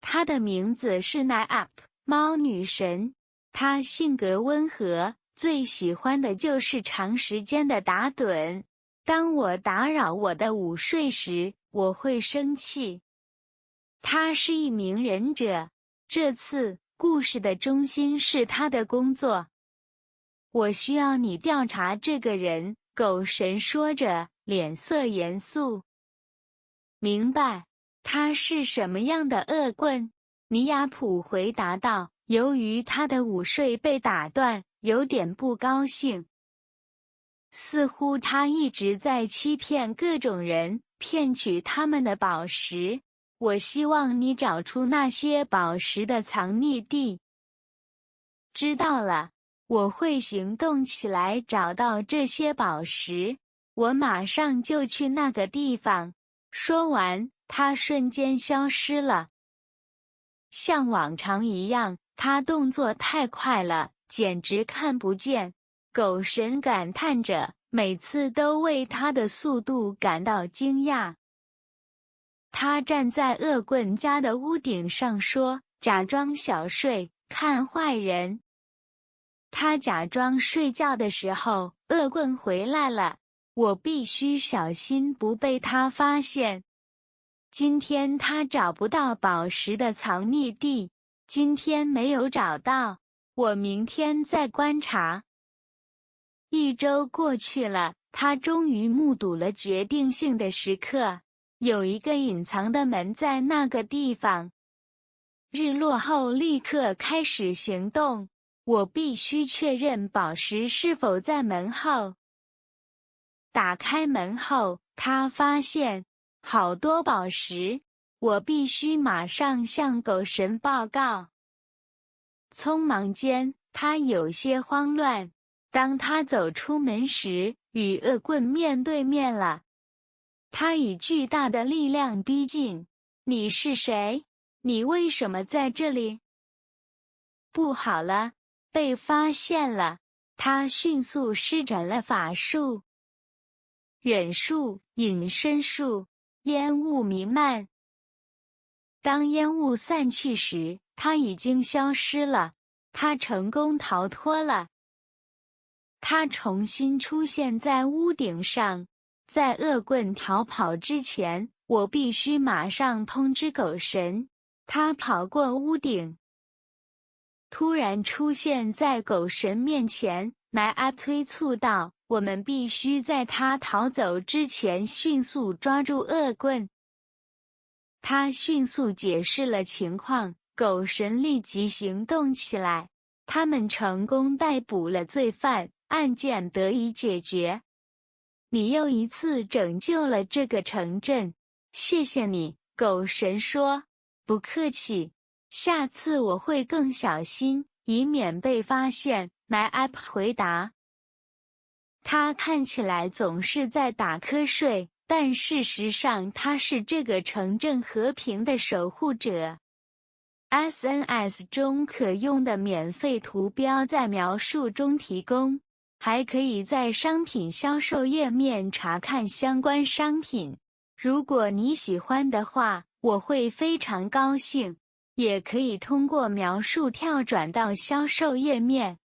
她的名字是奈阿普，猫女神。她性格温和，最喜欢的就是长时间的打盹。当我打扰我的午睡时，我会生气。他是一名忍者，这次故事的中心是他的工作。我需要你调查这个人，狗神说着，脸色严肃。明白。他是什么样的恶棍？尼亚普回答道，由于他的午睡被打断，有点不高兴。似乎他一直在欺骗各种人，骗取他们的宝石。我希望你找出那些宝石的藏匿地。知道了，我会行动起来找到这些宝石。我马上就去那个地方。说完，他瞬间消失了。像往常一样，他动作太快了，简直看不见。狗神感叹着，每次都为他的速度感到惊讶。他站在恶棍家的屋顶上说，假装小睡，看坏人。他假装睡觉的时候，恶棍回来了。我必须小心不被他发现。今天他找不到宝石的藏匿地，今天没有找到，我明天再观察。1周过去了，他终于目睹了决定性的时刻。有一个隐藏的门在那个地方。日落后立刻开始行动。我必须确认宝石是否在门后。打开门后，他发现好多宝石。我必须马上向狗神报告。匆忙间，他有些慌乱。当他走出门时，与恶棍面对面了。他以巨大的力量逼近。你是谁？你为什么在这里？不好了，被发现了。他迅速施展了法术。忍术、隐身术，烟雾弥漫。当烟雾散去时，他已经消失了。他成功逃脱了。他重新出现在屋顶上。在恶棍逃跑之前，我必须马上通知狗神。他跑过屋顶，突然出现在狗神面前。奈阿催促道，我们必须在他逃走之前迅速抓住恶棍。他迅速解释了情况，狗神立即行动起来。他们成功逮捕了罪犯，案件得以解决。你又一次拯救了这个城镇，谢谢你，狗神说。不客气，下次我会更小心，以免被发现。奈阿普回答。他看起来总是在打瞌睡，但事实上他是这个城镇和平的守护者。SNS 中可用的免费图标在描述中提供，还可以在商品销售页面查看相关商品。如果你喜欢的话，我会非常高兴。也可以通过描述跳转到销售页面。